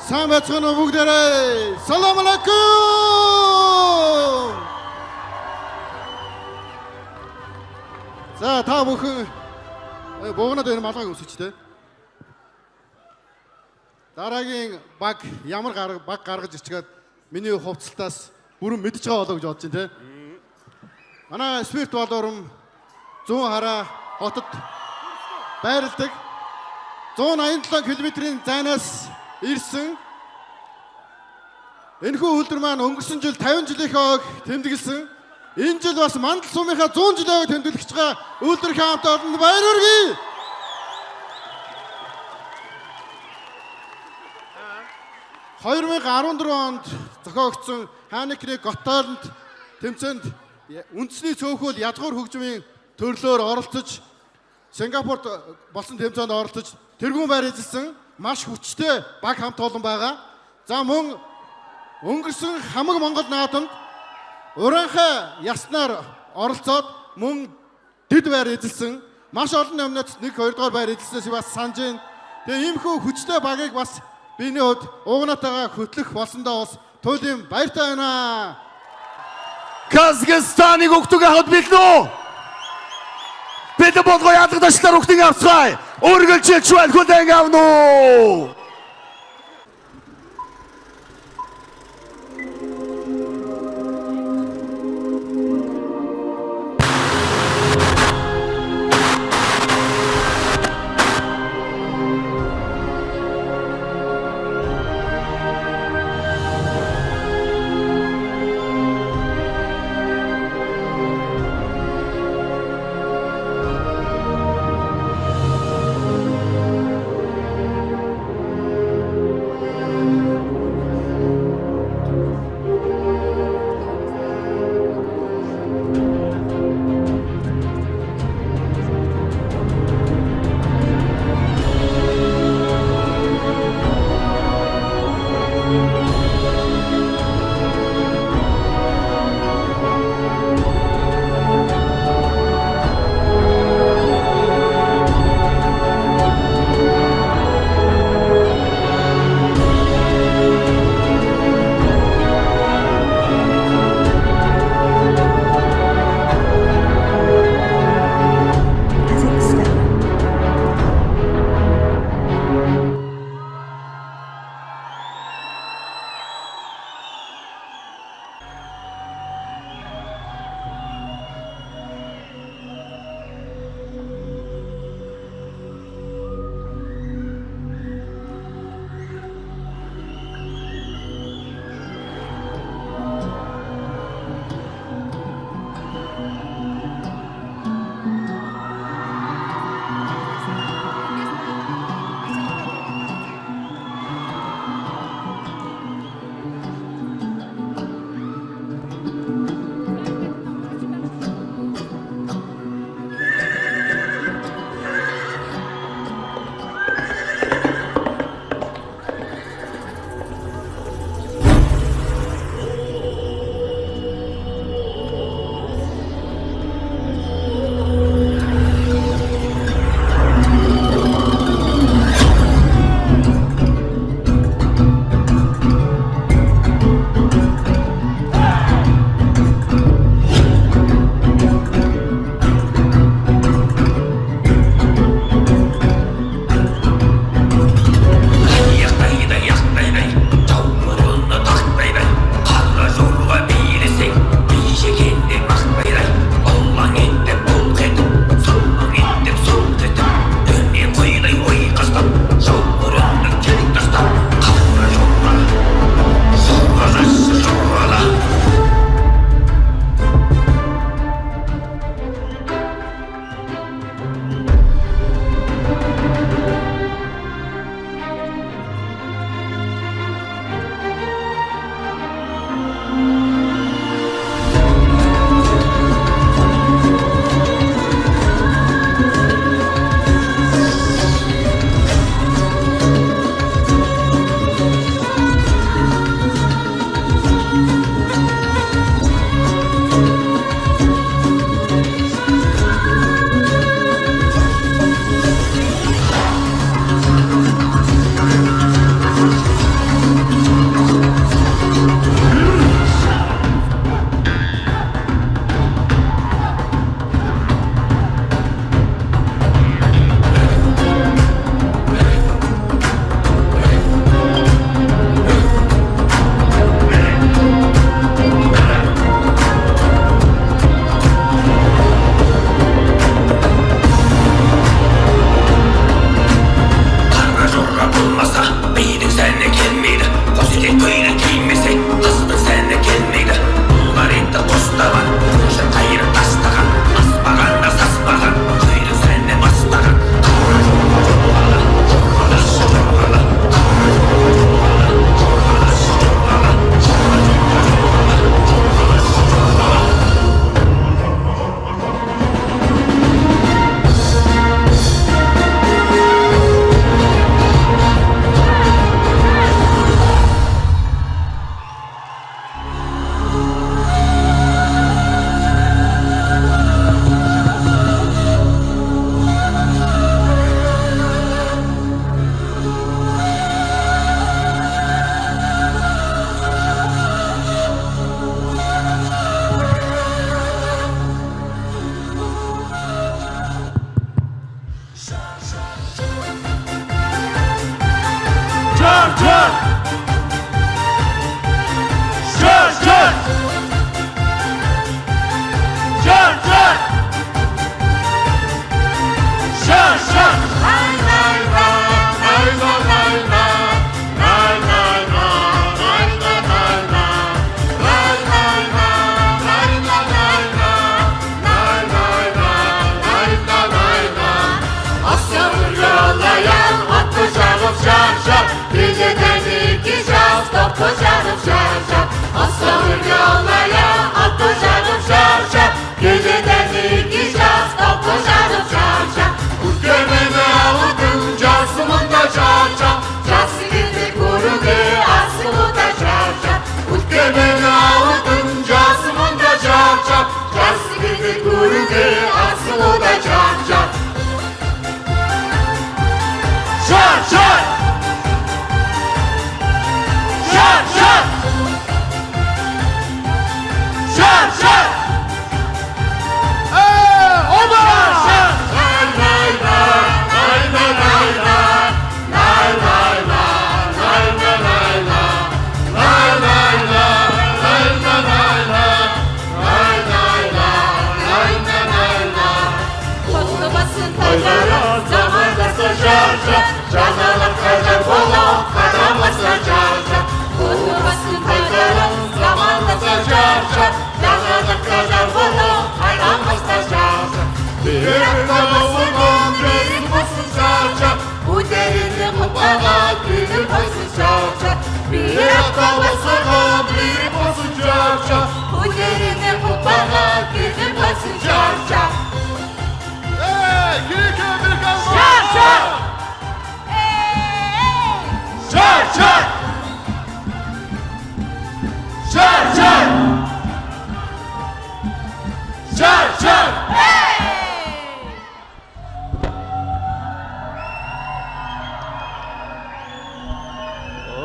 Сайн байцгаана уу бүгдээрээ. Салам алейкум. За та бүхэн буугнаад энэ малгайг өсөж тэ. Дараагийн баг ямар баг гаргаж ирчгээд миний хувцалтаас бүрэн мэдж байгаа болоо гэж бодож байна тэ. Манай спирт болоором 100 хараа хотод байрладаг 187 км-ийн зайнаас ирсэн. Энэхүү үйлдвэр маань өнгөрсөн жил 50 жилийнхээ ойг тэмдэглэсэн. Энэ жил бас мандал сумынхаа 100 жилийн ойг тэмдэглэж байгаа үйлдвэрийн хамт олонд баяр хүргэе. (2014) онд зохиогдсон Хайнекны Готаланд тэмцээнд үндэсний цөөхөл язгуур хөгжмийн төрлөөр оролцож Сингапурт болсон тэмцээнд оролцож тэргүүн байр эзэлсэн маш хүчтэй баг хамт олон байгаа. За мөн өнгөрсөн хамаг Монгол наадамд уранхай яснаар оролцоод мөн дэд байр эзэлсэн маш олон номинацд 1-2 дугаар байр эзэлснээс бас санаж байна. Тэгээ иймхүү хүчтэй багийг бас биний хувьд уугнаатайгаа хөтлөх болсондоо бас туйлын баяртай байна. Казахстаныг өгдөг хад билнэ. Бид болгоо ядгадашлаар өгдөг авцгаая. Өргөлжилж байна хүлээн авна уу?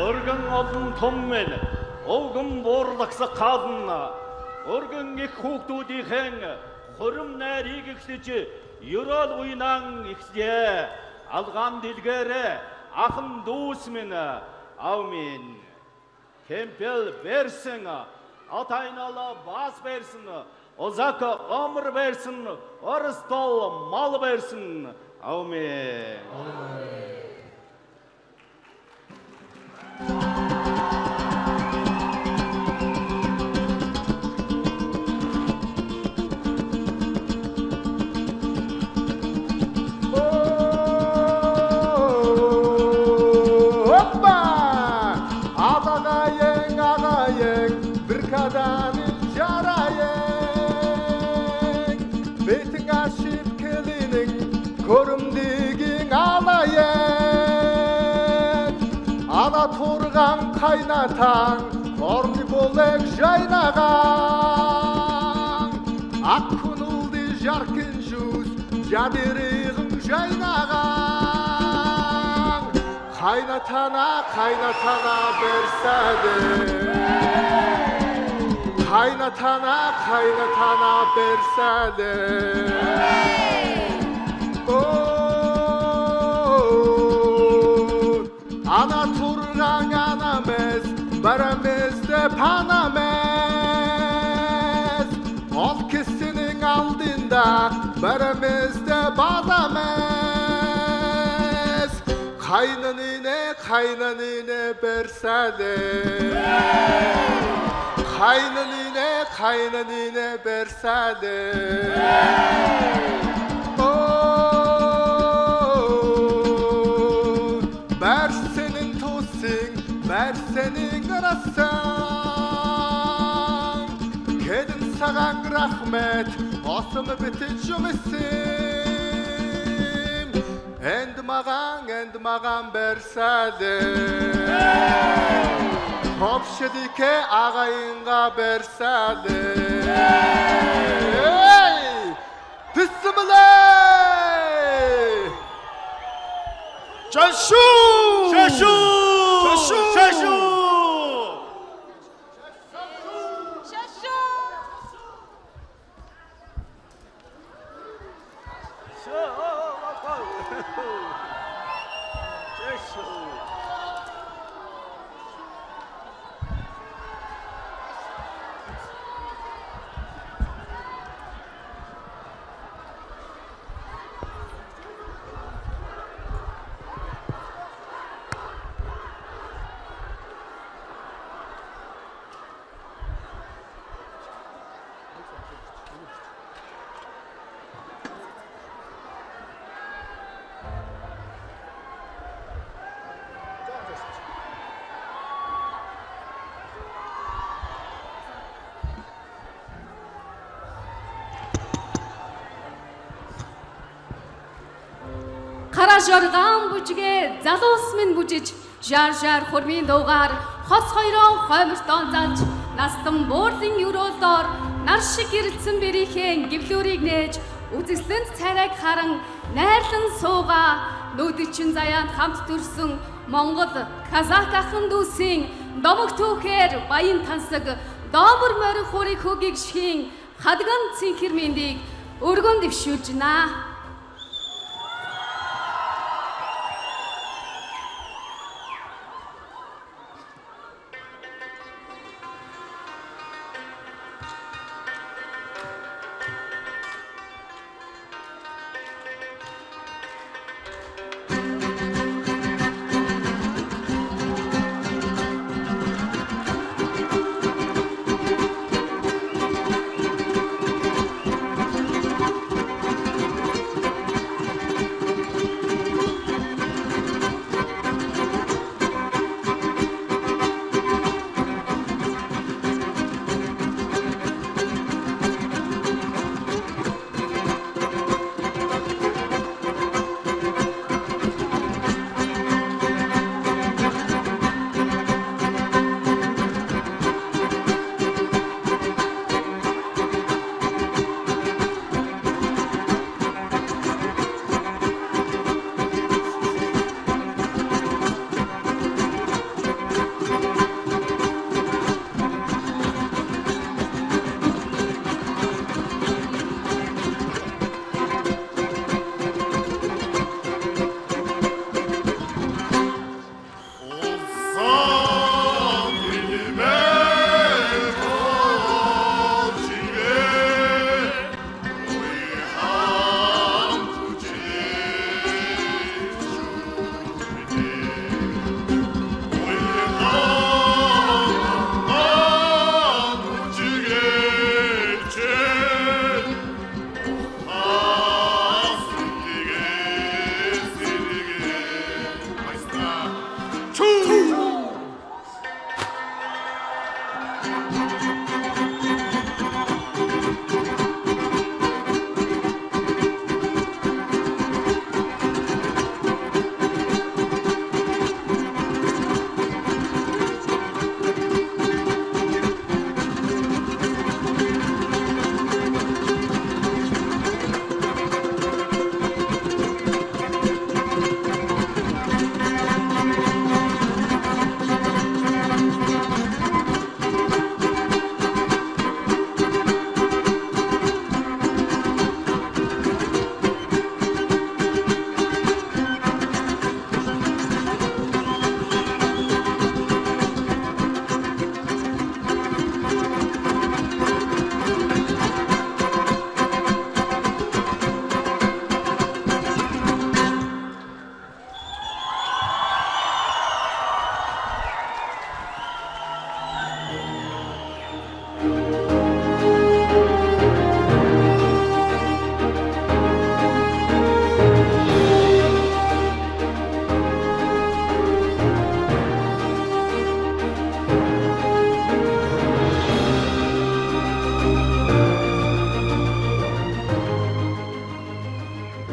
Örgün altın tommen, oğun borlaksa kadınna, örgün ekhuğdu dihen, hırım näri giktici, yural uynan ikse, algan dilgere, akın dostmene, amin. Kempel versin, ataynala bas versin, ozaka ömür versin, arıstol mal versin, amin. Körümdigin alayın Ana turgan kaynatan Orni bolek jaynagan Akkunuldi jarkin juz Jadirigin jaynagan Kaynatana bersade Kaynatana bersade Ana turgan anamız, baramızda panamız Ol kişinin aldığında, baramızda badamız Kaynanine bersade Kaynanine bersade Senin arasan Kedin sağan rahmet Osımı biticim isim Endi mağan bersade Hopşedike ağayınga bersade Bismillah Şaşu жарган бүжгээ залуус минь бүжиж жар хурмын дуугаар хос хоёроо хоймортон залж настан буурлын өрөөлдоор нар шиг гэрэлцэн бэрийнхээ гэвлүүрийг нээж үзэсгэлэнт царайг харан найрлан суугаа нүүдчин заяанд хамт төрсөн Монгол казак ахын дүүсийн домог түүхээр баян тансаг доомор морь хурыг хөгийг шихийн хадган цэнхэр мэндийг өргөн дэвшүүлж байна.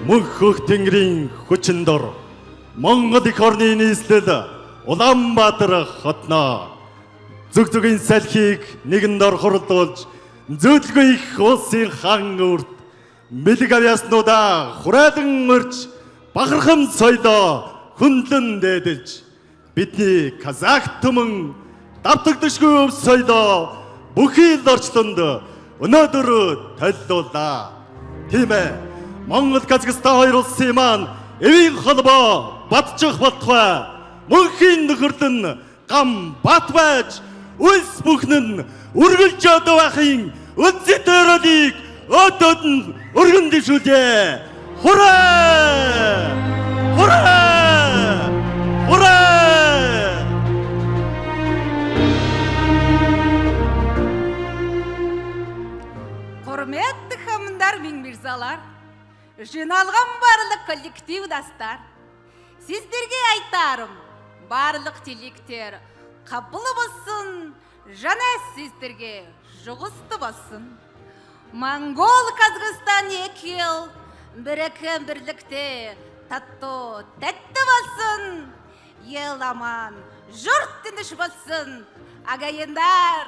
Мөнхөх тэнгэрийн хүчин дор Монгол их орны нийслэл Улаанбаатар хотноо зүг зүгийн салхийг нэгэн дор хурлуулж зөөлгөө их улсын хан үрд мэлэг авьяаснуудаа хурайлан өрж бахархам соёлоо хүндлэн дээдэлж бидний казак түмэн давтагдшгүй өв соёлоо бүхий л орчлонд өнөөдөр толилууллаа. Тийм ээ. Монгол Казахстан хоёр улсын маань эвийн холбоо батчих болтугай мөнхийн нөхөрлөн гам бат байж үлс бүхнэн үргэлж одоо байхын үдсэ төрөлийг өдөөд нь өргөн дэвшүүлье. Хураа! Хураа! Хураа! Құрметті хамындар мен мирзалар, жиналған барлық коллектив дастар, сіздерге айтарым, барлық тілектер қабыл болсын, жаңа сіздерге жұғысты болсын. Монгол Казахстан екі ел біріккен бірлікте тату тәтті болсын, ел аман, жұрт тыныш болсын, ағайындар.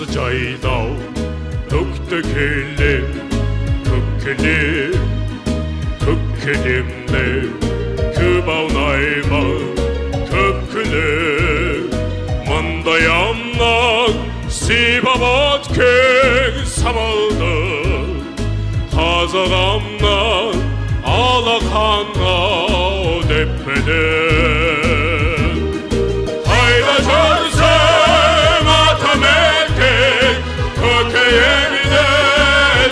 Жайдау төкті келем, көккелемді көп аунаймын, көпкілі мұндай амнан сипап өткен самалды қазағымнан алақанау деп білем. Қайда жүрсем атам екен, көкейімде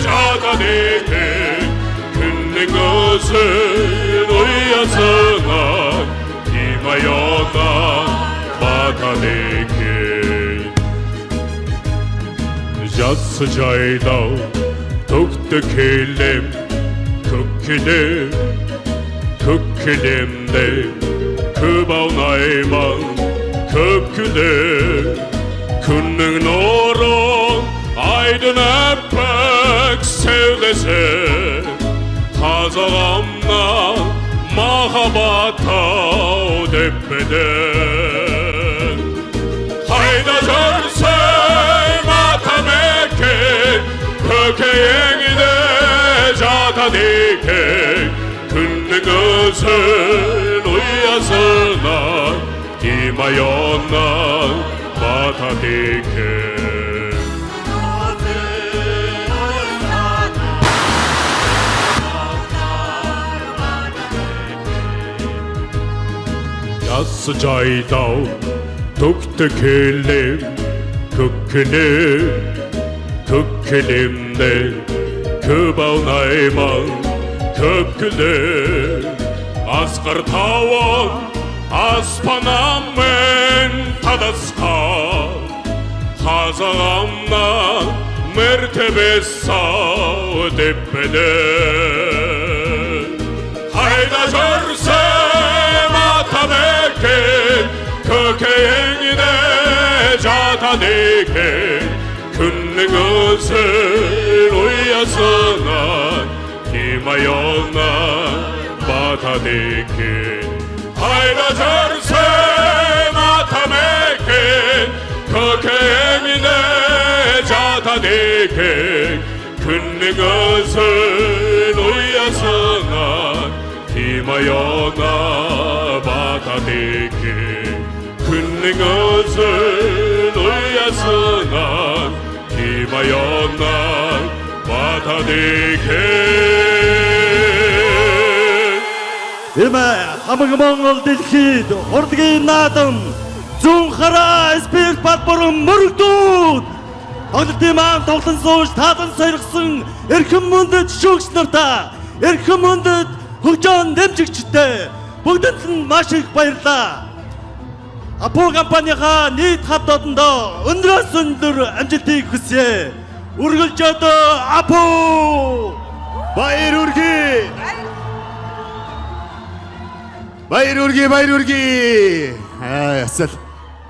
жатады екен, күннің өзін ұясынан тимай онан батады екен. Жасы жайдау төкті келем, көккелемде көп аунаймын, көпкілі күннің нұрын айдын әппақ сәулесі қазағымнан махаббаттау деп білем. Қайда жүрсем атам екен, көкейіңде жатады екен, күннің өзін ұясынан тимай онан батады екен. Жасы жайдау төкті келем, көккелемде көп аунаймын, көпкілі асқар тауын аспанаммен тадасқан, қазағымнан мәртебес сау деп білем. Қайда жүрсем атам екен, көкейіңде жатады екен, күннің өзін ұясынан тимай онан батады екен. Қайда жүрсем атам екен, көкейіңде жатады екен, күннің өзін ұясынан тимай онан батады екен, күннің өзін ұясынан тимай онан батады екен. Эмэ хамаг Монгол дэлхийд урдгийн наадам зүүн хараа спирт батборон мөрөгдүүд тоглолтын маань тоглон сууж таалан сойргосон эрхэм мөндөд шүүгч нартаа, эрхэм мөндөд хөгжөөн дэмжигчтэй бүгдэнд нь маш их баярлалаа. Апо компанийнхаа нийт хавтодондоо өндрөөс өндөр амжилтыг хүсье. Үргэлжлээд Апо! Баяр үргээ! Баяр үргээ! Ясал.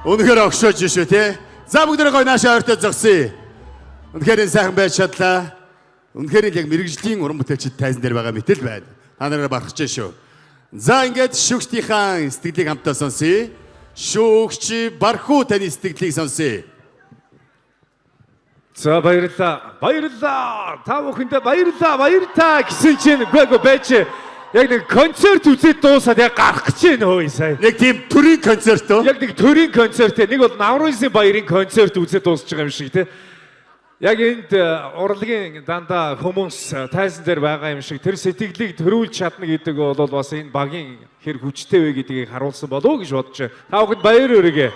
Үнэхээр огшоож шүү те. За бүгдээ гой наашаа ойртоо зогсъё. Үнэхээр энэ сайхан байж чадлаа. Үнэхээр яг мэрэгжлийн уран бүтээлчид тайзан дээр байгаа мэт л байна. Та нараа барахж шүү. За ингээд шүүгчдийнхаа сэтгэлийг хамтаа сонсъё. Шүүгч Бархуу таны сэтгэлийг сонсъё. За баярлалаа. Та бүхэндээ баярлалаа гэсэн чинь үгүй байж яг нэг концерт үзээд дуусаад яг гарах гэж байна хөөе сая. Нэг тийм төрийн концерт уу? Яг нэг төрийн концерт нэг бол Навруйсын баярын концерт үзээд дуусч байгаа юм шиг те. Яг энд урлагийн дандаа хүмүүс тайзан дээр байгаа юм шиг тэр сэтгэлийг төрүүлж чадна гэдэг бол бас энэ багийн хэр хүчтэй вэ гэдгийг харуулсан болов уу гэж бодож байна. Та бүхэнд баяр хүргэе.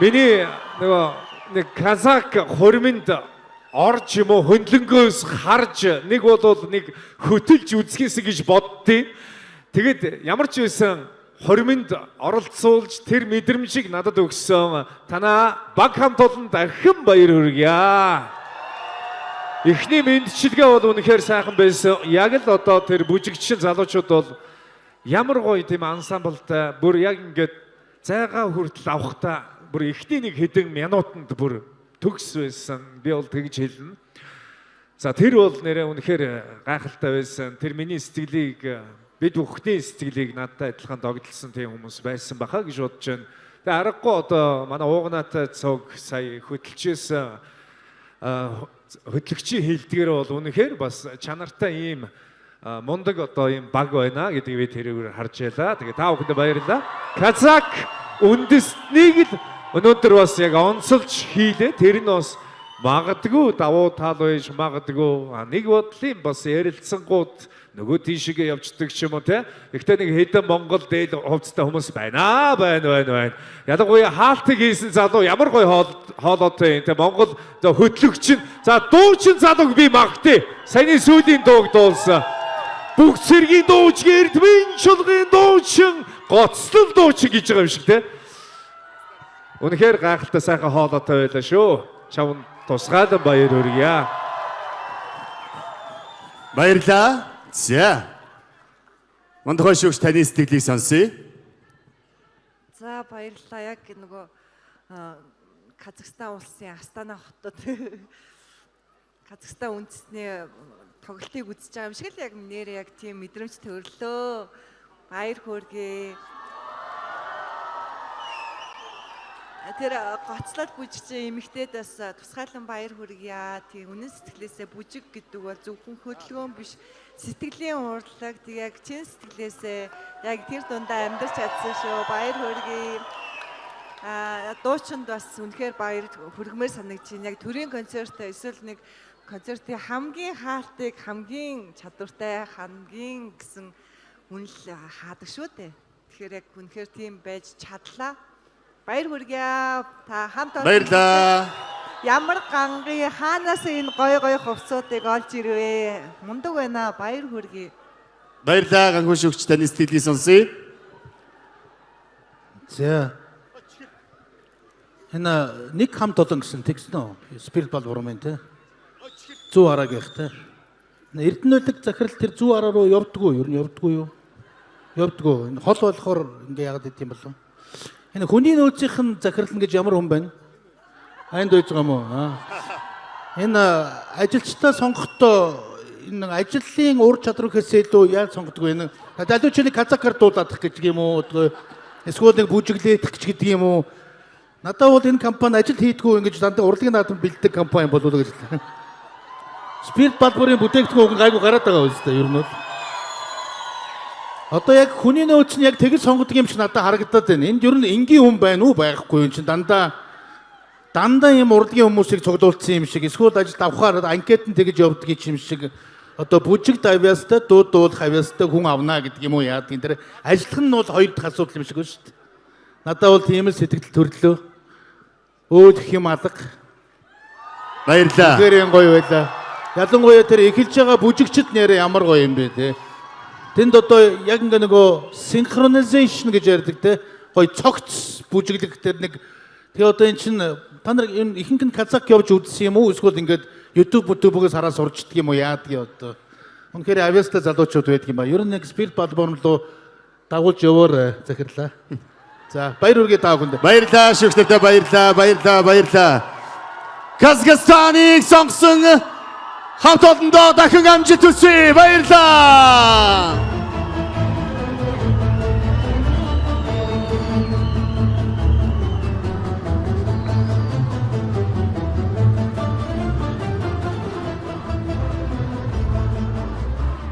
Миний нөгөө нэг казак хорминд орж юм уу хөндлөнгөөс харж нэг бол нэг хөтөлж үзхээс гэж боддیں۔ Тэгэд ямар ч байсан хорминд оролцуулж тэр мэдрэмжийг надад өгсөн танаа баг хамт олон дахин баяр хүргье. Эхний мэдчилгээ бол үнэхээр сайхан байсан. Яг л одоо тэр бүжигчин залуучууд бол ямар гоё тийм ансамблтай бүр яг ингээд зайгаа хүртэл авахта бүр эхний нэг хэдэн минутанд бүр төгс байсан. Би бол тэгж хэлнэ. За тэр бол нэрээ үнэхээр гайхалтай байсан. Тэр миний сэтгэлийг бид бүхний сэтгэлийг надтай адилхан догдолсон тийм хүмүүс байсан баха гэж бодож байна. Тэгээ аргагүй одоо манай уугнаатай цог сая хөдөлчөөсөн хөдлөгчийн хэлдгээр бол үнэхээр бас чанартай ийм мундаг одоо ийм баг байна гэдгийг би тэрээр харж ялаа. Тэгээ та бүхэнд баярлалаа. Казак үндэснийг л өнөөдөр бас яг онцолж хийлээ. Тэр нь бас магадгүй давуу тал байж магадгүй нэг бодлын бас ярилцсангууд нөгөө тийшээ явждаг ч юм уу те. Гэхдээ нэг хэдэн Монгол дээл хувцастай хүмүүс байна. Ялангуяа хаалтыг хийсэн залуу ямар гоё хоолойтой юм те. Монгол хөтлөгч нь за дуучин залууг би магтъя. Саяны сүүлийн дууг дуулсан. Бүх цэргийн дууч, эрдмийн чулгын дуучин, гоцлол дуучин гэж байгаа юм шиг те. Үнэхээр гайхалтай сайхан хоолойтой байлаа шүү. Чавн тусгаалan баяр хүргье. Баярлалаа. За. Мандахай шүүгч таны сэтгэлийг сонсъё. За баярлалаа. Яг нөгөө Казахстан улсын Астана хотод Казахстан үндэсний тоглолтыг үзэж байгаа юм шиг л яг нэр яг тийм мэдрэмж төрлөө. Баяр хүргэе. Тэр гоцлол бүжигчин эмэгтэйд бас тусгайлан баяр хүргье. Тийм үнэн сэтгэлээсээ бүжиг гэдэг бол зөвхөн хөдөлгөөн биш, сэтгэлийн урлаг. Тэг яг чин сэтгэлээсээ яг тэр дундаа амьдарч чадсан шүү. Баяр хүргэе. Дуучинд бас үнэхээр баяр хүргэмээр санагдаж байна. Яг төрийн концерт эсвэл нэг концертын хамгийн хаалтыг хамгийн чадвартай хамгийн гэсэн үнэл хаадаг шүү дээ. Тэгэхээр яг үнэхээр тийм байж чадлаа. Баяр хүргье. Та хамт Баярлалаа. Ямар гангийн хаанаас энэ гой хувцсуудыг олж ирвэ? Мундаг байна. Баяр хүргье. Баярлалаа. Ганхуу шүүгч таны сэтгэлийг сонсъё. За. Энэ нэг хамт олон гэсэн текст нөө. Спирит бол урам энэ. Зүү арааг их те. Эрдэнэлэг захирал тэр зүү араа руу явдггүй. Ер нь явдггүй юу? Явдггүй. Энэ хол болохоор ингээ яагаад гэдэм болов? Энэ хүний нөөцийнх нь захирал гэж ямар хүн байна? Айнд байж байгаа юм уу? Энэ ажилчдаа сонгохдоо энэ ажлын ур чадвархээс илүү яаж сонгодог вэ? Далуучны казакаар дуулаадах гэж юм уу? Эсвэл нэг бүжиглээх гэдэг юм уу? Надад бол энэ компани ажил хийдгүү ингэж дандаа урлагийн наадам бэлддэг компани болов уу гэж. Спирит балбарын бүтээгдэхүүн гайгүй гараад байгаа үстэй ер нь бол. Одоо яг хүний нөөц нь яг тэгж сонгодог юм шиг надад харагдаад байна. Энд ер нь энгийн хүн байна уу байхгүй юм чинь дандаа юм урлагийн хүмүүсийг цуглуулсан юм шиг эсвэл ажил авахаар анкет нь тэгж явдаг юм шиг одоо бүжиг давьяастай дуудуулах хавьяастай хүн авнаа гэдэг юм уу яадаг энэ тэр ажиллах нь бол хоёр дахь асуудал юм шиг байна шүү дээ. Надад бол тийм л сэтгэл төрлөө. Өөх юм алга. Баярлалаа. Гэрэн гоё байлаа. Ялангуяа тэр эхэлж байгаа бүжигчд нэрээ ямар гоё юм бэ те. Тэнд одоо яг ингээ нөгөө synchronization гэж ярьдаг те. Гоё цогц бүжиглэх тэр нэг тэгээ одоо эн чин та нар энэ ихэнх нь казак явж үзсэн юм уу? Эсвэл ингээд YouTube-өөс хараад сурчдаг юм уу? Яадаг юм одоо. Үнэхээр авьяастай залуучууд байдаг юм ба. Ер нь нэг спирит балборн руу дагуулж яваар захирлаа. За баяр хүргэе та бүхэнд. Баярлалаа шүүгчдээ баярлалаа. Казахстаныг сонгосон хамт олондоо дахин амжилт хүсье. Баярлалаа.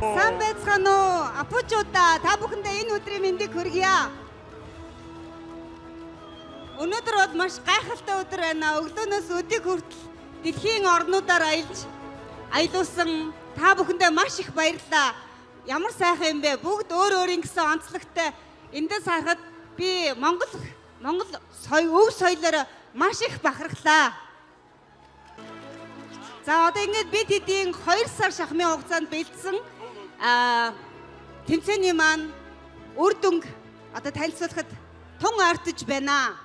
Сайн байцгаана уу? Апуучуудаа та бүхэндээ энэ өдрийн мэндийг хүргье. Өнөөдөр бол маш гайхалтай өдөр байна. Өглөөнөөс өдийг хүртэл дэлхийн орнуудаар аялуулсан та бүхэндээ маш их баярлалаа. Ямар сайхан юм бэ? Бүгд өөр өөрийн гэсэн онцлогтой эндээс харахад би Монгол өв соёлоор маш их бахархлаа. За одоо ингэж бид хэдийн 2 сар шахмын хугацаанд бэлдсэн тэмцээний маань үр дүнг одоо танилцуулахад тун ортож байна.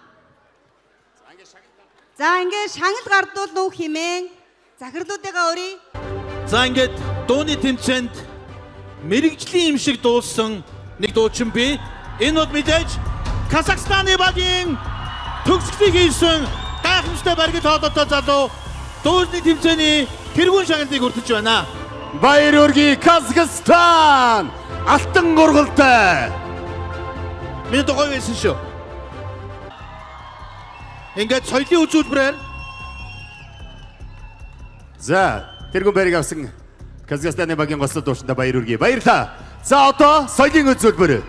За ингээд шагнал гардуул нүү химэн захирлуудыгаа өрий. За ингээд дууны тэмцээнд мэрэгжлийн юм шиг дуулсан нэг дуучин бий. Энэ бол мэдээж Казахстаны багийн төгсгөлийг хийсэн гайхамшигтай баригт хоолойтой залуу дууны тэмцээний тэргүүн шагналыг хүртэж байна. Баяр хүргэе Казахстан! Алтан гургалтай! Миний догой байсан шүү. Ингээд соёлын үзүүлбэрээр За, тэргүүн байрыг авсан Казахстаны багийн гослол дууштай баяр хүргэе. Баярлалаа. За одоо соёлын үзүүлбэр.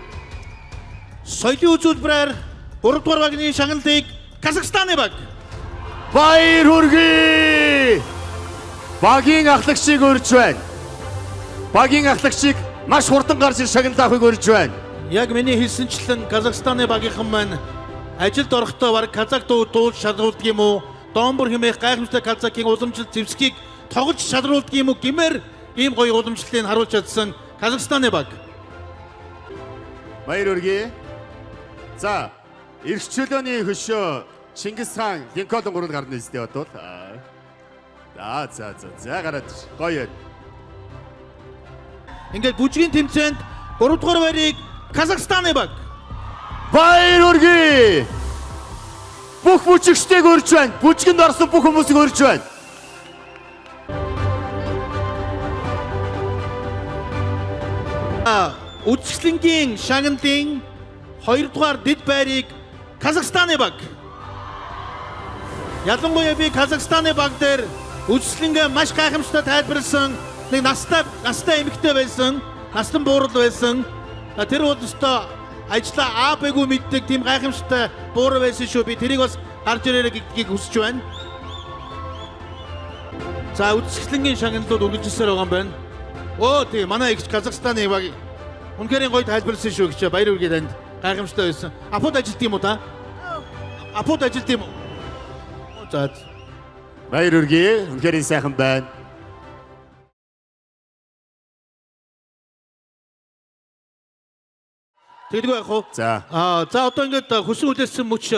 соёлын үзүүлбэрээр 3 дугаар багийн шагналыг Казахстаны баг. Баяр хүргэе! Багийн ахлагчийг өрж байна. Багийн ахлагчийг маш хурдан гарч ир шагнал авахыг өрж байна. Яг миний хэлсэнчлэн Казахстаны багийнхан маань ажилд орохдоо баг казак дуулж шалруулдаг юм уу? Доомбор хэмээх гайхамшигтай казакийн уламжлалт зэвсгийг тоглож шалруулдаг юм уу гэмээр ийм гоё уламжлалыг харуулж чадсан Казахстаны баг. Баяр хүргэе. За, эрх чөлөөний хөшөө Чингис хаан Линкольн гурван гарны эстэй бодвол. За гараад гоё. Ингээд бүжгийн тэмцээнд 3 дугаар байрыг Казахстаны баг. Баяр хүргэе. Бүх бүжигчдийг өрж байна. Бүжгэнд орсон бүх хүмүүсийг өрж байна. Үзэсгэлэнгийн шагналын 2 дугаар дэд байрыг Казахстаны баг. Ялангуяа би Казахстаны баг дээр үзэсгэлэнгээ маш гайхамшигтай тайлбарлсан нэг настай эмэгтэй байсан, настан буурал байсан. Тэр бол өстой ажлаа аабэгүй мэддэг тийм гайхамшигтай буурал байсан шүү. Би тэрийг бас харж ирээрэй гэдгийг хүсэж байна. За үзэсгэлэнгийн шагналууд үргэлжилсээр байгаа юм байна. Оо тийм манай их Казахстаны баг үнэхээр гоё тайлбарлсан шүү гэж баяр хүргэе танд. Гайхамшигтай байсан. Апууд ажилт юм уу та? Апууд ажилт юм уу? За. Баяр хүргэе. Үнэхээр сайхан байна. Тэгдэггүй яах вэ? За. За одоо ингээд хөсөн үлээсэн мөч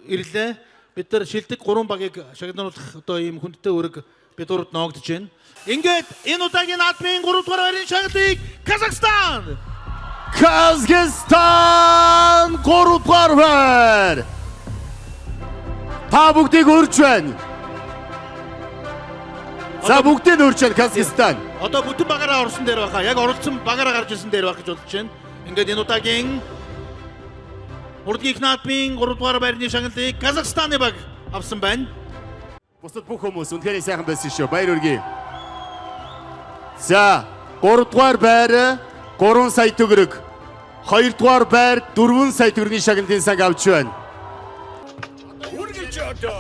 ирлээ. Бид нар шилдэг 3 багийг шагналуулах одоо ийм хүндтэй үүрэг бид урд ноогдож байна. Ингээд энэ удаагийн наадмын 3 дугаар байрны шагналыг Казахстан! Казахстан 3 дугаар байр. Та бүгдийг өрж байна. За бүгдийг өрж байна Казахстан. Одоо бүтэн багаараа орсон дээр байхаа. Яг оролцсон багаараа гарч ирсэн дээр байх гэж бодож байна. Ингээд энэ удаагийн урдгийн наадмын 3 дугаар байрны шагналыг Казахстаны баг авсан байна. Бусад бүх хүмүүс үнэхээр сайхан байсан шүү. Баяр хүргэе. За 3 дугаар байр 3 сая төгрөг. 2 дугаар байр 4 сая төгрөгийн шагналын цаг авч байна. Үргэлж одоо